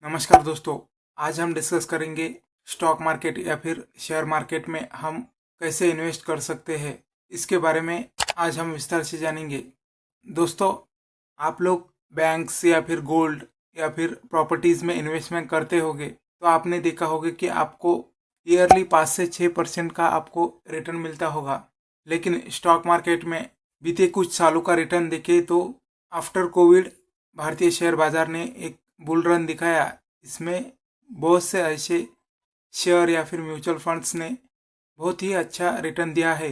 नमस्कार दोस्तों। आज हम डिस्कस करेंगे स्टॉक मार्केट या फिर शेयर मार्केट में हम कैसे इन्वेस्ट कर सकते हैं। इसके बारे में आज हम विस्तार से जानेंगे। दोस्तों, आप लोग बैंक्स या फिर गोल्ड या फिर प्रॉपर्टीज़ में इन्वेस्टमेंट करते होंगे तो आपने देखा होगा कि आपको ईयरली 5 से 6% का आपको रिटर्न मिलता होगा। लेकिन स्टॉक मार्केट में बीते कुछ सालों का रिटर्न देखें तो आफ्टर कोविड भारतीय शेयर बाजार ने एक बुल रन दिखाया। इसमें बहुत से ऐसे शेयर या फिर म्यूचुअल फंड्स ने बहुत ही अच्छा रिटर्न दिया है।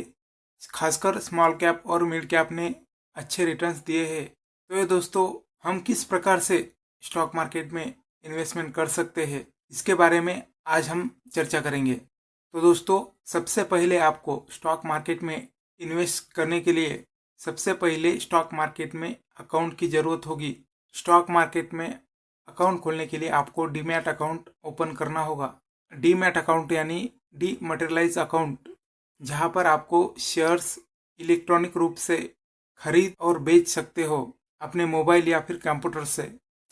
खासकर स्मॉल कैप और मिड कैप ने अच्छे रिटर्न्स दिए हैं। तो ये दोस्तों, हम किस प्रकार से स्टॉक मार्केट में इन्वेस्टमेंट कर सकते हैं, इसके बारे में आज हम चर्चा करेंगे। तो दोस्तों, सबसे पहले आपको स्टॉक मार्केट में इन्वेस्ट करने के लिए सबसे पहले स्टॉक मार्केट में अकाउंट की ज़रूरत होगी। स्टॉक मार्केट में अकाउंट खोलने के लिए आपको डीमैट अकाउंट ओपन करना होगा। डीमैट अकाउंट यानी डीमैटेरियलाइज अकाउंट, जहां पर आपको शेयर्स इलेक्ट्रॉनिक रूप से खरीद और बेच सकते हो अपने मोबाइल या फिर कंप्यूटर से।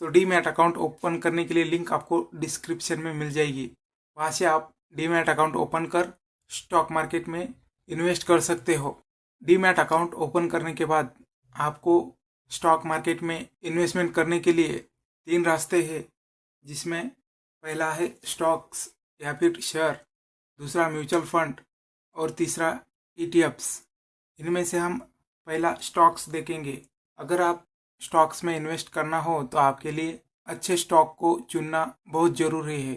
तो डीमैट अकाउंट ओपन करने के लिए लिंक आपको डिस्क्रिप्शन में मिल जाएगी। वहां से आप डीमैट अकाउंट ओपन कर स्टॉक मार्केट में इन्वेस्ट कर सकते हो। डीमैट अकाउंट ओपन करने के बाद आपको स्टॉक मार्केट में इन्वेस्टमेंट करने के लिए 3 रास्ते हैं, जिसमें पहला है स्टॉक्स या फिर शेयर, दूसरा म्यूचुअल फंड और तीसरा ईटीएफ्स। इनमें से हम पहला स्टॉक्स देखेंगे। अगर आप स्टॉक्स में इन्वेस्ट करना हो तो आपके लिए अच्छे स्टॉक को चुनना बहुत ज़रूरी है,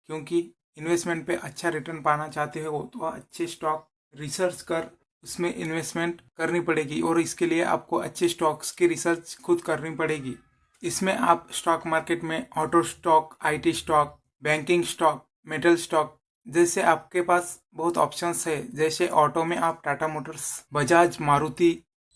क्योंकि इन्वेस्टमेंट पे अच्छा रिटर्न पाना चाहते हो तो अच्छे स्टॉक रिसर्च कर उसमें इन्वेस्टमेंट करनी पड़ेगी, और इसके लिए आपको अच्छे स्टॉक्स की रिसर्च खुद करनी पड़ेगी। इसमें आप स्टॉक मार्केट में auto stock, IT stock, banking stock, metal stock जैसे आपके पास बहुत ऑप्शंस है। जैसे ऑटो में आप टाटा मोटर्स, बजाज, मारुति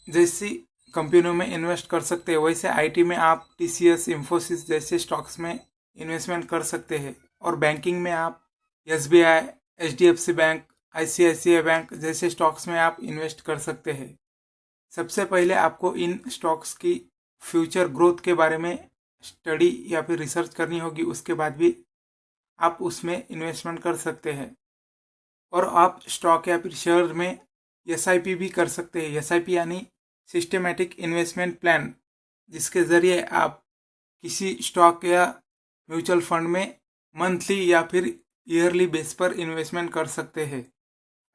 जैसी कंपनियों में इन्वेस्ट कर सकते हैं। वैसे आईटी में आप टीसीएस, इंफोसिस जैसे स्टॉक्स में इन्वेस्टमेंट कर सकते हैं। और बैंकिंग में आप SBI, HDFC bank, ICICI bank जैसे स्टॉक्स में आप इन्वेस्ट कर सकते हैं। सबसे पहले आपको इन स्टॉक्स की फ्यूचर ग्रोथ के बारे में स्टडी या फिर रिसर्च करनी होगी। उसके बाद भी आप उसमें इन्वेस्टमेंट कर सकते हैं। और आप स्टॉक या फिर शेयर में एसआईपी भी कर सकते हैं। एसआईपी यानी सिस्टमेटिक इन्वेस्टमेंट प्लान, जिसके ज़रिए आप किसी स्टॉक या म्यूचुअल फंड में मंथली या फिर ईयरली बेस पर इन्वेस्टमेंट कर सकते हैं।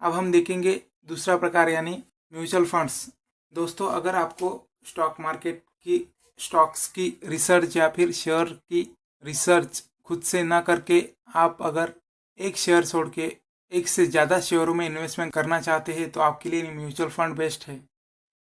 अब हम देखेंगे दूसरा प्रकार यानी म्यूचुअल फंड्स। दोस्तों, अगर आपको स्टॉक मार्केट की स्टॉक्स की रिसर्च या फिर शेयर की रिसर्च खुद से ना करके आप अगर एक शेयर छोड़ के एक से ज़्यादा शेयरों में इन्वेस्टमेंट करना चाहते हैं तो आपके लिए म्यूचुअल फंड बेस्ट है।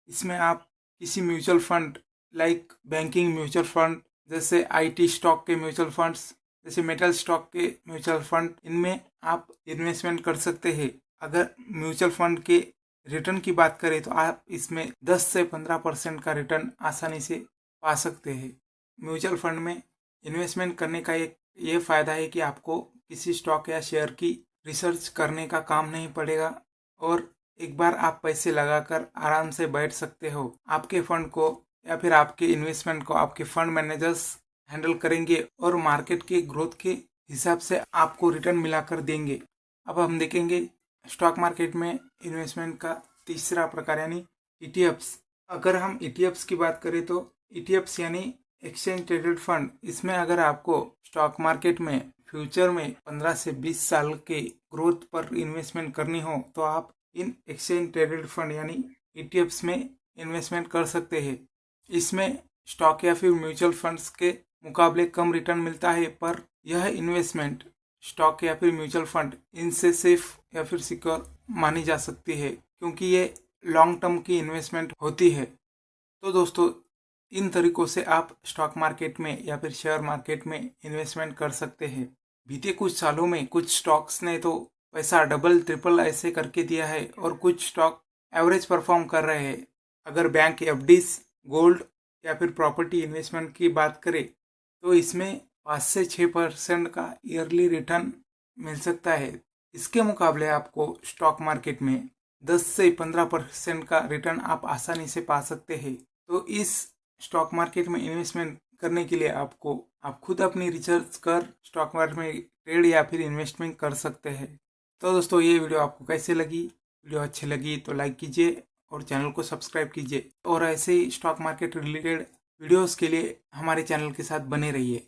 इसमें आप किसी mutual fund like banking mutual fund, जैसे आईटी स्टॉक के म्यूचुअल फंड्स, जैसे मेटल स्टॉक के म्यूचुअल फंड, इनमें आप इन्वेस्टमेंट कर सकते हैं। अगर म्यूचुअल फंड के रिटर्न की बात करें तो आप इसमें 10 से 15% का रिटर्न आसानी से पा सकते हैं। म्यूचुअल फंड में इन्वेस्टमेंट करने का एक ये फ़ायदा है कि आपको किसी स्टॉक या शेयर की रिसर्च करने का काम नहीं पड़ेगा, और एक बार आप पैसे लगाकर आराम से बैठ सकते हो। आपके फंड को या फिर आपके इन्वेस्टमेंट को आपके फंड मैनेजर्स हैंडल करेंगे और मार्केट के ग्रोथ के हिसाब से आपको रिटर्न मिलाकर देंगे। अब हम देखेंगे स्टॉक मार्केट में इन्वेस्टमेंट का तीसरा प्रकार यानी ईटीएफ्स। अगर हम ईटीएफ्स की बात करें तो ईटीएफ्स यानी एक्सचेंज ट्रेडेड फंड। इसमें अगर आपको स्टॉक मार्केट में फ्यूचर में 15 से 20 साल के ग्रोथ पर इन्वेस्टमेंट करनी हो तो आप इन एक्सचेंज ट्रेडेड फंड यानी ईटीएफ्स में इन्वेस्टमेंट कर सकते हैं। इसमें स्टॉक या फिर म्यूचुअल फंड्स के मुकाबले कम रिटर्न मिलता है, पर यह इन्वेस्टमेंट स्टॉक या फिर म्यूचुअल फंड इनसे सेफ या फिर सिक्योर मानी जा सकती है, क्योंकि ये लॉन्ग टर्म की इन्वेस्टमेंट होती है। तो दोस्तों, इन तरीकों से आप स्टॉक मार्केट में या फिर शेयर मार्केट में इन्वेस्टमेंट कर सकते हैं। बीते कुछ सालों में कुछ स्टॉक्स ने तो पैसा डबल ट्रिपल ऐसे करके दिया है, और कुछ स्टॉक एवरेज परफॉर्म कर रहे हैं। अगर बैंक एफडीज, गोल्ड या फिर प्रॉपर्टी इन्वेस्टमेंट की बात करें तो इसमें 5 से 6% का ईयरली रिटर्न मिल सकता है। इसके मुकाबले आपको स्टॉक मार्केट में 10 से 15% का रिटर्न आप आसानी से पा सकते हैं। तो इस स्टॉक मार्केट में इन्वेस्टमेंट करने के लिए आपको आप खुद अपनी रिसर्च कर स्टॉक मार्केट में ट्रेड या फिर इन्वेस्टमेंट कर सकते हैं। तो दोस्तों, ये वीडियो आपको कैसे लगी? वीडियो अच्छी लगी तो लाइक कीजिए और चैनल को सब्सक्राइब कीजिए और ऐसे ही स्टॉक मार्केट रिलेटेड वीडियोस के लिए हमारे चैनल के साथ बने रहिए।